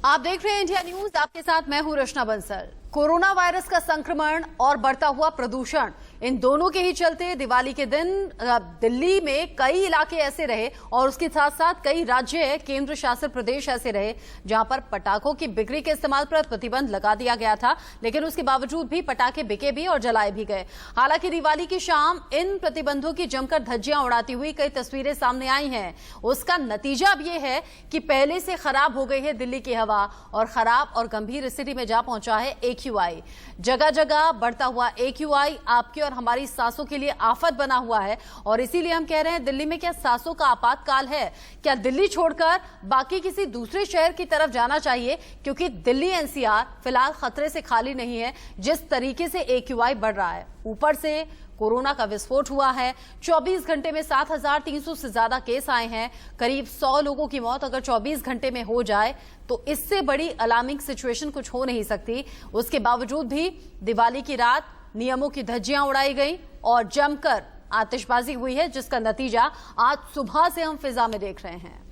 आप देख रहे हैं इंडिया न्यूज। आपके साथ मैं हूं रचना बंसल। कोरोना वायरस का संक्रमण और बढ़ता हुआ प्रदूषण, इन दोनों के ही चलते दिवाली के दिन दिल्ली में कई इलाके ऐसे रहे और उसके साथ साथ कई राज्य केंद्र शासित प्रदेश ऐसे रहे जहां पर पटाखों की बिक्री के इस्तेमाल पर प्रतिबंध लगा दिया गया था, लेकिन उसके बावजूद भी पटाखे बिके भी और जलाए भी गए। हालांकि दिवाली की शाम इन प्रतिबंधों की जमकर धज्जियां उड़ाती हुई कई तस्वीरें सामने आई हैं। उसका नतीजा अब यह है कि पहले से खराब हो गई है दिल्ली की हवा और खराब और गंभीर स्थिति में जा पहुंचा है AQI। जगह जगह बढ़ता हुआ AQI आपके और हमारी सांसों के लिए आफत बना हुआ है और इसीलिए हम कह रहे हैं दिल्ली में क्या सांसों का आपातकाल है? क्या दिल्ली छोड़कर बाकी किसी दूसरे शहर की तरफ जाना चाहिए? क्योंकि दिल्ली NCR फिलहाल खतरे से खाली नहीं है जिस तरीके से AQI बढ़ रहा है। ऊपर से कोरोना का विस्फोट हुआ है। 24 घंटे में 7,300 से ज्यादा केस आए हैं। करीब 100 लोगों की मौत अगर 24 घंटे में हो जाए तो इससे बड़ी अलार्मिंग सिचुएशन कुछ हो नहीं सकती। उसके बावजूद भी दिवाली की रात नियमों की धज्जियां उड़ाई गई और जमकर आतिशबाजी हुई है, जिसका नतीजा आज सुबह से हम फिजा में देख रहे हैं।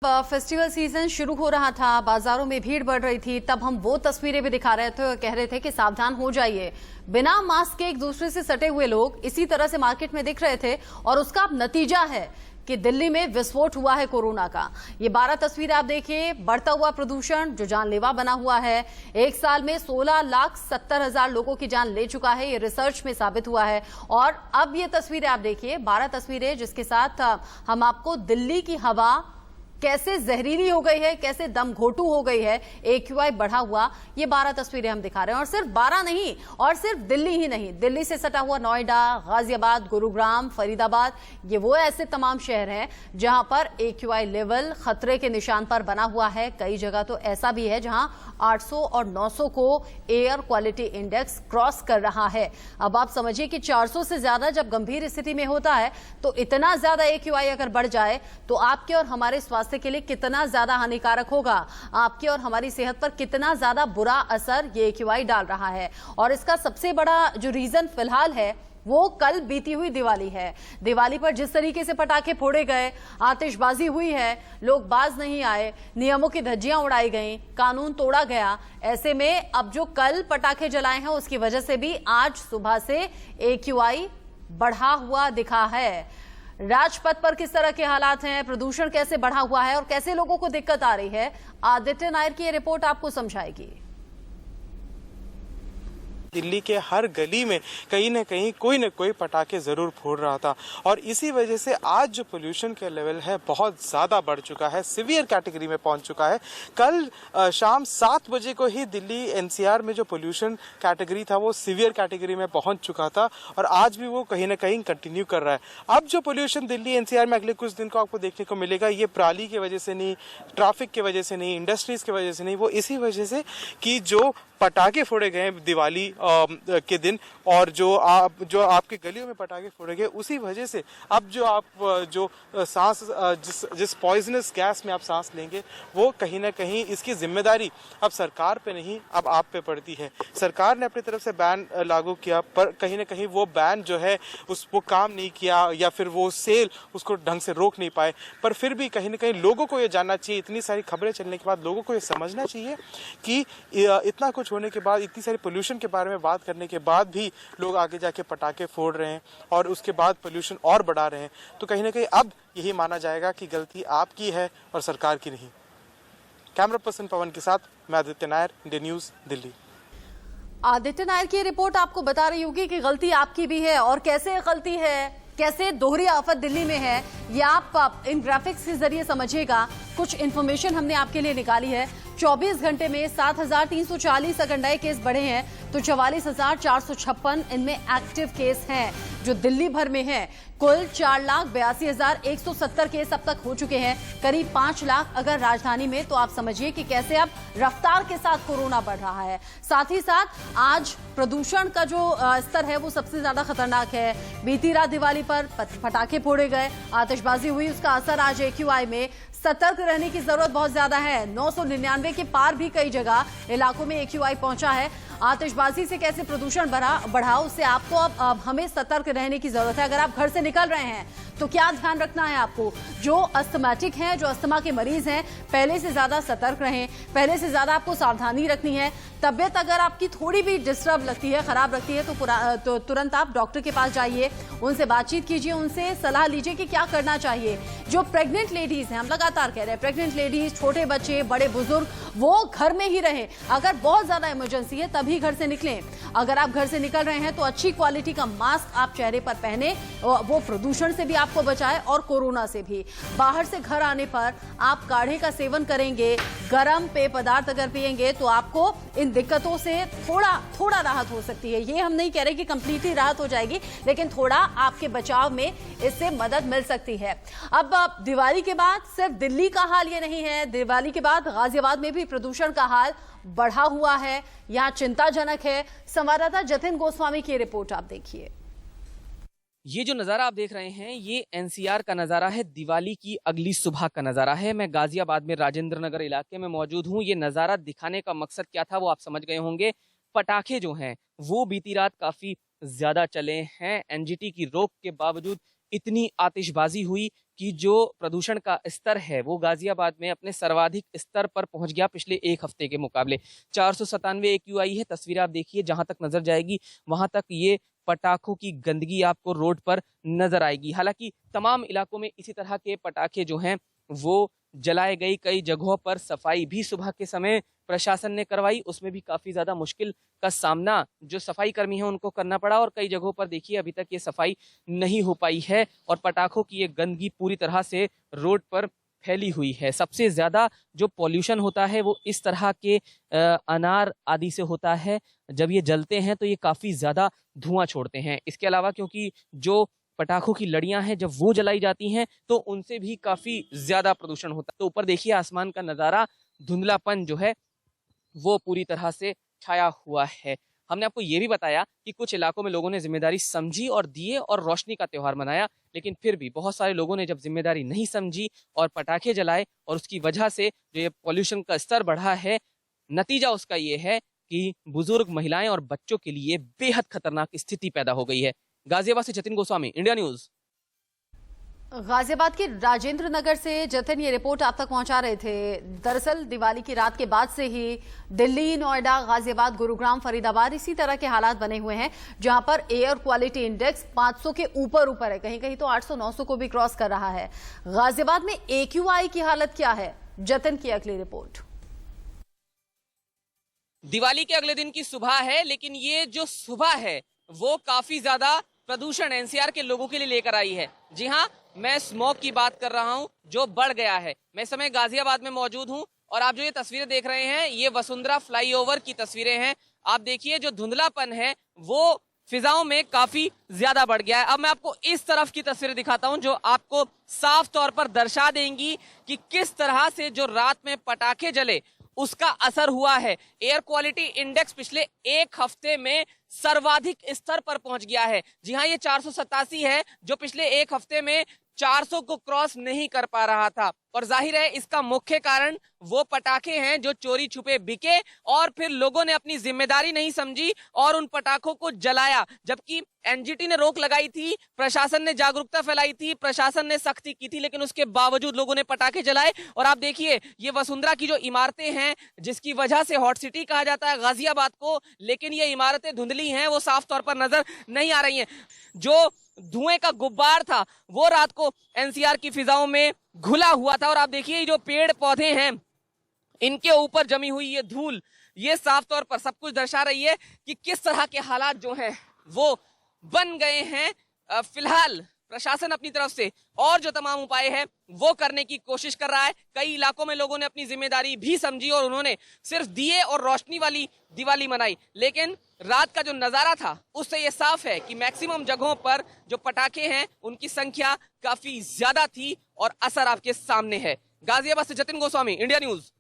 फेस्टिवल सीजन शुरू हो रहा था, बाजारों में भीड़ बढ़ रही थी, तब हम वो तस्वीरें भी दिखा रहे थे और कह रहे थे कि सावधान हो जाइए। बिना मास्क के एक दूसरे से सटे हुए लोग इसी तरह से मार्केट में दिख रहे थे और उसका अब नतीजा है कि दिल्ली में विस्फोट हुआ है कोरोना का। ये 12 तस्वीरें आप देखिए। बढ़ता हुआ प्रदूषण जो जानलेवा बना हुआ है, एक साल में 16,70,000 लोगों की जान ले चुका है, ये रिसर्च में साबित हुआ है। और अब ये तस्वीरें आप देखिए, 12 तस्वीरें जिसके साथ हम आपको दिल्ली की हवा कैसे जहरीली हो गई है, कैसे दम घोटू हो गई है, AQI बढ़ा हुआ, ये 12 तस्वीरें हम दिखा रहे हैं। और सिर्फ 12 नहीं, और सिर्फ दिल्ली ही नहीं, दिल्ली से सटा हुआ नोएडा, गाजियाबाद, गुरुग्राम, फरीदाबाद, ये वो ऐसे तमाम शहर हैं जहां पर AQI लेवल खतरे के निशान पर बना हुआ है। कई जगह तो ऐसा भी है जहां 800 और 900 को एयर क्वालिटी इंडेक्स क्रॉस कर रहा है। अब आप समझिए कि 400 से ज्यादा जब गंभीर स्थिति में होता है तो इतना ज्यादा AQI अगर बढ़ जाए तो आपके और हमारे स्वास्थ्य के लिए कितना ज्यादा हानिकारक होगा, आपकी और हमारी सेहत पर कितना ज्यादा बुरा असर ये AQI डाल रहा है। और इसका सबसे बड़ा जो रीजन फिलहाल है वो कल बीती हुई दिवाली है। दिवाली पर जिस तरीके से पटाखे फोड़े गए, आतिशबाजी हुई है, लोग बाज नहीं आए, नियमों की धज्जियां उड़ाई गईं, कानून तोड़ा गया, ऐसे में अब जो कल पटाखे जलाए हैं उसकी वजह से भी आज सुबह से AQI बढ़ा हुआ दिखा है। राजपथ पर किस तरह के हालात हैं, प्रदूषण कैसे बढ़ा हुआ है और कैसे लोगों को दिक्कत आ रही है, आदित्य नायर की ये रिपोर्ट आपको समझाएगी। दिल्ली के हर गली में कहीं न कहीं कोई न कोई पटाखे ज़रूर फोड़ रहा था और इसी वजह से आज जो पोल्यूशन का लेवल है बहुत ज़्यादा बढ़ चुका है, सीवियर कैटेगरी में पहुंच चुका है। कल शाम 7 बजे को ही दिल्ली एनसीआर में जो पोल्यूशन कैटेगरी था वो सीवियर कैटेगरी में पहुंच चुका था और आज भी वो कहीं न कहीं कंटिन्यू कर रहा है। अब जो पोल्यूशन दिल्ली एनसीआर में अगले कुछ दिन को आपको देखने को मिलेगा, ये पराली की वजह से नहीं, ट्रैफिक की वजह से नहीं, इंडस्ट्रीज़ की वजह से नहीं, वो इसी वजह से कि जो पटाखे फोड़े गए दिवाली के दिन और जो आपके गलियों में पटाखे फोड़े गए, उसी वजह से अब जो आप जो सांस जिस पॉइजनस गैस में आप सांस लेंगे वो कहीं ना कहीं इसकी जिम्मेदारी अब सरकार पे नहीं, अब आप पे पड़ती है। सरकार ने अपनी तरफ से बैन लागू किया पर कहीं ना कहीं वो बैन जो है वो काम नहीं किया या फिर वो सेल उसको ढंग से रोक नहीं पाए। पर फिर भी कहीं ना कहीं लोगों को ये जानना चाहिए, इतनी सारी खबरें चलने के बाद लोगों को ये समझना चाहिए कि इतना कुछ होने के बाद, इतनी सारी पोल्यूशन के बारे में बात करने के बाद भी लोग आगे जाके पटाखे फोड़ रहे हैं और उसके बाद पोल्यूशन और बढ़ा रहे हैं, तो कहीं ना कहीं अब यही माना जाएगा कि गलती आपकी है और सरकार की नहीं। कैमरा पर्सन पवन के साथ मैं आदित्य नायर, इंडिया न्यूज, दिल्ली। आदित्य नायर की रिपोर्ट आपको बता रही होगी कि गलती आपकी भी है और कैसे गलती है, कैसे दोहरी आफत दिल्ली में है, ये आप इन ग्राफिक्स के जरिए समझिएगा। कुछ इंफॉर्मेशन हमने आपके लिए निकाली है। 24 घंटे में 7,340 अगर नए केस बढ़े हैं तो 44,456 इनमें एक्टिव केस हैं जो दिल्ली भर में हैं। कुल 4,82,170 केस अब तक हो चुके हैं, करीब 5 लाख अगर राजधानी में, तो आप समझिए कि कैसे अब रफ्तार के साथ कोरोना बढ़ रहा है। साथ ही साथ आज प्रदूषण का जो स्तर है वो सबसे ज्यादा खतरनाक है। बीती रात दिवाली पर पटाखे फोड़े गए, आतिशबाजी हुई, उसका असर आज AQI में। सतर्क रहने की जरूरत बहुत ज्यादा है। 999 के पार भी कई जगह इलाकों में AQI पहुंचा है। आतिशबाजी से कैसे प्रदूषण बढ़ा उससे आपको अब हमें सतर्क रहने की जरूरत है। अगर आप घर से निकल रहे हैं तो क्या ध्यान रखना है आपको? जो अस्थमाटिक हैं, जो अस्थमा के मरीज हैं, पहले से ज्यादा सतर्क रहें, पहले से ज्यादा आपको सावधानी रखनी है। तबियत अगर आपकी थोड़ी भी डिस्टर्ब लगती है, खराब लगती है, तो तुरंत आप डॉक्टर के पास जाइए, उनसे बातचीत कीजिए, उनसे सलाह लीजिए कि क्या करना चाहिए। जो प्रेग्नेंट लेडीज हैं, हम लगातार कह रहे हैं, प्रेग्नेंट लेडीज, छोटे बच्चे, बड़े बुजुर्ग, वो घर में ही रहें। अगर बहुत ज्यादा इमरजेंसी है तभी घर से निकलें। अगर आप घर से निकल रहे हैं तो अच्छी क्वालिटी का मास्क आप चेहरे पर पहने, वो प्रदूषण से भी आपको बचाए और कोरोना से भी। बाहर से घर आने पर आप काढ़े का सेवन करेंगे, गर्म पेय पदार्थ अगर पिएंगे तो आपको इन दिक्कतों से थोड़ा राहत हो सकती है। ये हम नहीं कह रहे कि कंप्लीटली राहत हो जाएगी, लेकिन थोड़ा आपके बचाव में इससे मदद मिल सकती है। अब दिवाली के बाद सिर्फ दिल्ली का हाल ये नहीं है, दिवाली के बाद गाजियाबाद में भी प्रदूषण का हाल बढ़ा हुआ है, यहाँ चिंताजनक है। संवाददाता जतिन गोस्वामी की रिपोर्ट आप देखिए। ये जो नज़ारा आप देख रहे हैं ये एनसीआर का नज़ारा है, दिवाली की अगली सुबह का नज़ारा है। मैं गाजियाबाद में राजेंद्र नगर इलाके में मौजूद हूँ। ये नज़ारा दिखाने का मकसद क्या था वो आप समझ गए होंगे। पटाखे जो हैं वो बीती रात काफ़ी ज़्यादा चले हैं। एनजीटी की रोक के बावजूद इतनी आतिशबाजी हुई कि जो प्रदूषण का स्तर है वो गाजियाबाद में अपने सर्वाधिक स्तर पर पहुंच गया पिछले एक हफ्ते के मुकाबले। 497 AQI है। तस्वीर आप देखिए, जहां तक नजर जाएगी वहां तक ये पटाखों की गंदगी आपको रोड पर नजर आएगी। हालांकि तमाम इलाकों में इसी तरह के पटाखे जो हैं वो जलाए गई। कई जगहों पर सफाई भी सुबह के समय प्रशासन ने करवाई, उसमें भी काफी ज्यादा मुश्किल का सामना जो सफाई कर्मी हैं उनको करना पड़ा और कई जगहों पर देखिए अभी तक ये सफाई नहीं हो पाई है और पटाखों की ये गंदगी पूरी तरह से रोड पर फैली हुई है। सबसे ज्यादा जो पॉल्यूशन होता है वो इस तरह के अनार आदि से होता है। जब ये जलते हैं तो ये काफी ज्यादा धुआं छोड़ते हैं। इसके अलावा क्योंकि जो पटाखों की लड़ियां हैं जब वो जलाई जाती हैं तो उनसे भी काफी ज्यादा प्रदूषण होता है। तो ऊपर देखिए आसमान का नजारा, धुंधलापन जो है वो पूरी तरह से छाया हुआ है। हमने आपको ये भी बताया कि कुछ इलाकों में लोगों ने जिम्मेदारी समझी और दिए और रोशनी का त्योहार मनाया, लेकिन फिर भी बहुत सारे लोगों ने जब जिम्मेदारी नहीं समझी और पटाखे जलाए और उसकी वजह से जो ये पॉल्यूशन का स्तर बढ़ा है, नतीजा उसका ये है कि बुजुर्ग, महिलाएं और बच्चों के लिए बेहद खतरनाक स्थिति पैदा हो गई है। गाजियाबाद से जतिन गोस्वामी, इंडिया न्यूज। गाजियाबाद के राजेंद्र नगर से जतिन ये रिपोर्ट आप तक पहुंचा रहे थे। दरअसल दिवाली की रात के बाद से ही दिल्ली, नोएडा, गाजियाबाद, गुरुग्राम, फरीदाबाद इसी तरह के हालात बने हुए हैं, जहां पर एयर क्वालिटी इंडेक्स 500 के ऊपर है, कहीं कहीं तो 800-900 को भी क्रॉस कर रहा है। गाजियाबाद में AQI की हालत क्या है, जतिन की अगली रिपोर्ट। दिवाली के अगले दिन की सुबह है, लेकिन ये जो सुबह है वो काफी ज्यादा प्रदूषण एनसीआर के लोगों के लिए लेकर आई है। जी हाँ, मैं स्मॉग की बात कर रहा हूँ जो बढ़ गया है। मैं इस समय गाजियाबाद में मौजूद हूँ और आप जो ये तस्वीरें देख रहे हैं ये वसुंधरा फ्लाईओवर की तस्वीरें हैं। आप देखिए जो धुंधलापन है वो फिजाओं में काफी ज्यादा बढ़ गया है। अब मैं आपको इस तरफ की तस्वीरें दिखाता हूं जो आपको साफ तौर पर दर्शा देंगी कि किस तरह से जो रात में पटाखे जले उसका असर हुआ है। एयर क्वालिटी इंडेक्स पिछले एक हफ्ते में सर्वाधिक स्तर पर पहुंच गया है। जी हाँ, ये 487 है जो पिछले एक हफ्ते में 400 को क्रॉस नहीं कर पा रहा था। और जाहिर है इसका मुख्य कारण वो पटाखे हैं जो चोरी छुपे बिके और फिर लोगों ने अपनी जिम्मेदारी नहीं समझी और उन पटाखों को जलाया। जबकि एनजीटी ने रोक लगाई थी, प्रशासन ने जागरूकता फैलाई थी, प्रशासन ने सख्ती की थी, लेकिन उसके बावजूद लोगों ने पटाखे जलाए। और आप देखिए ये वसुंधरा की जो इमारतें हैं जिसकी वजह से हॉट सिटी कहा जाता है गाजियाबाद को, लेकिन ये इमारतें धुंधली हैं, वो साफ तौर पर नजर नहीं आ रही हैं। जो धुएं का गुब्बार था वो रात को एनसीआर की फिजाओं में घुला हुआ था। और आप देखिए जो पेड़ पौधे हैं इनके ऊपर जमी हुई ये धूल, ये साफ तौर पर सब कुछ दर्शा रही है कि किस तरह के हालात जो हैं वो बन गए हैं। फिलहाल प्रशासन अपनी तरफ से और जो तमाम उपाय है वो करने की कोशिश कर रहा है। कई इलाकों में लोगों ने अपनी जिम्मेदारी भी समझी और उन्होंने सिर्फ दिए और रोशनी वाली दिवाली मनाई। लेकिन रात का जो नजारा था उससे ये साफ है कि मैक्सिमम जगहों पर जो पटाखे हैं उनकी संख्या काफी ज्यादा थी और असर आपके सामने है। गाजियाबाद से जतिन गोस्वामी, इंडिया न्यूज।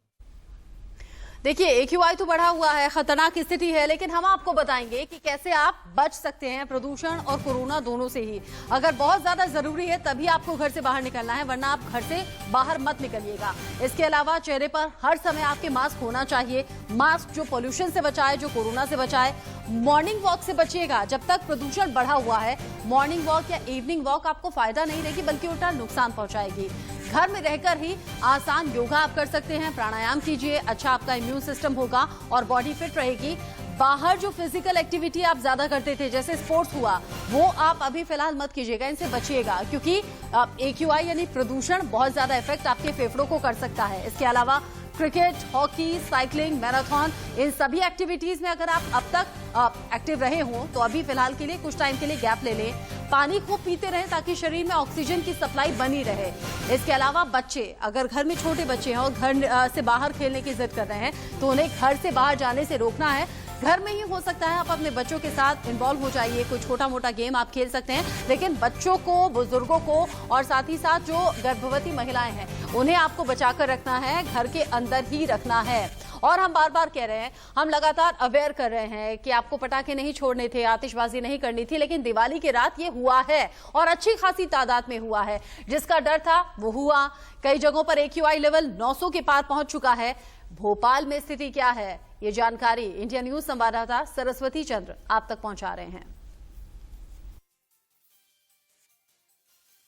देखिए AQI तो बढ़ा हुआ है, खतरनाक स्थिति है, लेकिन हम आपको बताएंगे कि कैसे आप बच सकते हैं प्रदूषण और कोरोना दोनों से ही। अगर बहुत ज्यादा जरूरी है तभी आपको घर से बाहर निकलना है, वरना आप घर से बाहर मत निकलिएगा। इसके अलावा चेहरे पर हर समय आपके मास्क होना चाहिए, मास्क जो पोल्यूशन से बचाए, जो कोरोना से बचाए। मॉर्निंग वॉक से बचिएगा, जब तक प्रदूषण बढ़ा हुआ है मॉर्निंग वॉक या इवनिंग वॉक आपको फायदा नहीं देगी बल्कि उल्टा नुकसान पहुंचाएगी। घर में रहकर ही आसान योगा आप कर सकते हैं, प्राणायाम कीजिए, अच्छा आपका इम्यून सिस्टम होगा और बॉडी फिट रहेगी। बाहर जो फिजिकल एक्टिविटी आप ज्यादा करते थे जैसे स्पोर्ट्स हुआ, वो आप अभी फिलहाल मत कीजिएगा, इनसे बचिएगा, क्योंकि AQI यानी प्रदूषण बहुत ज्यादा इफेक्ट आपके फेफड़ों को कर सकता है। इसके अलावा क्रिकेट, हॉकी, साइकिलिंग, मैराथन, इन सभी एक्टिविटीज में अगर आप अब तक एक्टिव रहे हों तो अभी फिलहाल के लिए कुछ टाइम के लिए गैप ले लें। पानी खूब पीते रहें ताकि शरीर में ऑक्सीजन की सप्लाई बनी रहे। इसके अलावा बच्चे, अगर घर में छोटे बच्चे हैं और घर से बाहर खेलने की जिद कर रहे हैं तो उन्हें घर से बाहर जाने से रोकना है। घर में ही हो सकता है आप अपने बच्चों के साथ इन्वॉल्व हो जाइए, कोई छोटा मोटा गेम आप खेल सकते हैं, लेकिन बच्चों को, बुजुर्गों को और साथ ही साथ जो गर्भवती महिलाएं हैं उन्हें आपको बचाकर रखना है, घर के अंदर ही रखना है। और हम बार बार कह रहे हैं, हम लगातार अवेयर कर रहे हैं कि आपको पटाखे नहीं छोड़ने थे, आतिशबाजी नहीं करनी थी, लेकिन दिवाली की रात ये हुआ है और अच्छी खासी तादाद में हुआ है। जिसका डर था वो हुआ। कई जगहों पर AQI लेवल 900 के पार पहुंच चुका है। भोपाल में स्थिति क्या है, ये जानकारी इंडिया न्यूज संवाददाता सरस्वती चंद्र आप तक पहुंचा रहे हैं।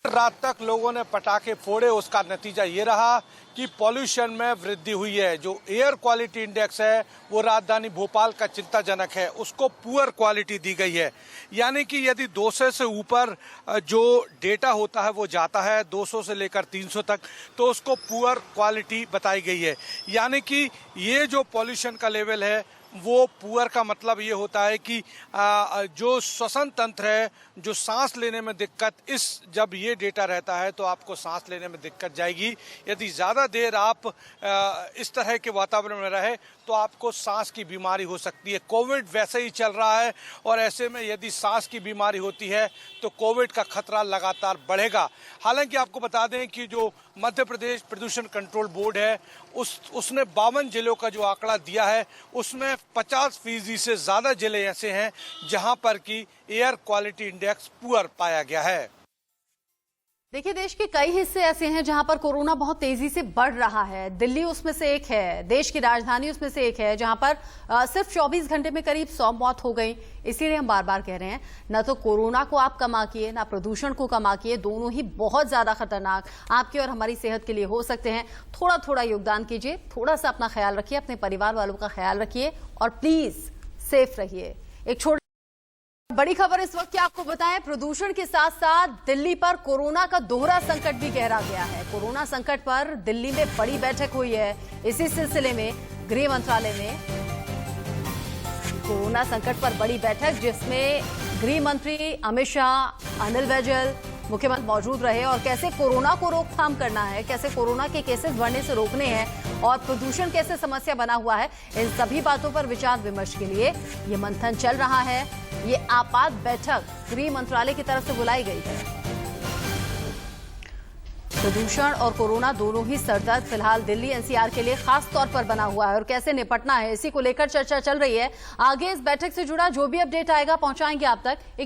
रात तक लोगों ने पटाखे फोड़े, उसका नतीजा ये रहा कि पॉल्यूशन में वृद्धि हुई है। जो एयर क्वालिटी इंडेक्स है वो राजधानी भोपाल का चिंताजनक है, उसको पुअर क्वालिटी दी गई है। यानी कि यदि 200 से ऊपर जो डेटा होता है वो जाता है 200 से लेकर 300 तक, तो उसको पुअर क्वालिटी बताई गई है। यानी कि ये जो पॉल्यूशन का लेवल है वो पुअर का मतलब ये होता है कि जो श्वसन तंत्र है, जो सांस लेने में दिक्कत, जब ये डेटा रहता है तो आपको सांस लेने में दिक्कत जाएगी। यदि ज़्यादा देर आप इस तरह के वातावरण में रहे तो आपको सांस की बीमारी हो सकती है। कोविड वैसे ही चल रहा है और ऐसे में यदि सांस की बीमारी होती है तो कोविड का खतरा लगातार बढ़ेगा। हालांकि आपको बता दें कि जो मध्य प्रदेश प्रदूषण कंट्रोल बोर्ड है उसने 52 जिलों का जो आंकड़ा दिया है उसमें 50% से ज़्यादा जिले ऐसे हैं जहां पर कि एयर क्वालिटी इंडेक्स पुअर पाया गया है। देखिए, देश के कई हिस्से ऐसे हैं जहां पर कोरोना बहुत तेजी से बढ़ रहा है। दिल्ली उसमें से एक है, देश की राजधानी उसमें से एक है, जहां पर सिर्फ 24 घंटे में करीब 100 मौत हो गई। इसीलिए हम बार बार कह रहे हैं, न तो कोरोना को आप कम आंकिए, ना प्रदूषण को कम आंकिए। दोनों ही बहुत ज्यादा खतरनाक आपकी और हमारी सेहत के लिए हो सकते हैं। थोड़ा थोड़ा योगदान कीजिए, थोड़ा सा अपना ख्याल रखिए, अपने परिवार वालों का ख्याल रखिए और प्लीज सेफ रहिए। एक छोटी बड़ी खबर इस वक्त की आपको बताएं, प्रदूषण के साथ साथ दिल्ली पर कोरोना का दोहरा संकट भी गहरा गया है। कोरोना संकट पर दिल्ली में बड़ी बैठक हुई है। इसी सिलसिले में गृह मंत्रालय में कोरोना संकट पर बड़ी बैठक, जिसमें गृह मंत्री अमित शाह, अनिल बैजल, मुख्यमंत्री मौजूद रहे और कैसे कोरोना को रोकथाम करना है, कैसे कोरोना के केसेस बढ़ने से रोकने हैं और प्रदूषण कैसे समस्या बना हुआ है, इन सभी बातों पर विचार विमर्श के लिए ये मंथन चल रहा है। ये आपात बैठक गृह मंत्रालय की तरफ से बुलाई गई है। प्रदूषण और कोरोना दोनों ही सरदर्द फिलहाल दिल्ली एनसीआर के लिए खास तौर पर बना हुआ है और कैसे निपटना है, इसी को लेकर चर्चा चल रही है। आगे इस बैठक से जुड़ा जो भी अपडेट आएगा पहुंचाएंगे आप तक। एक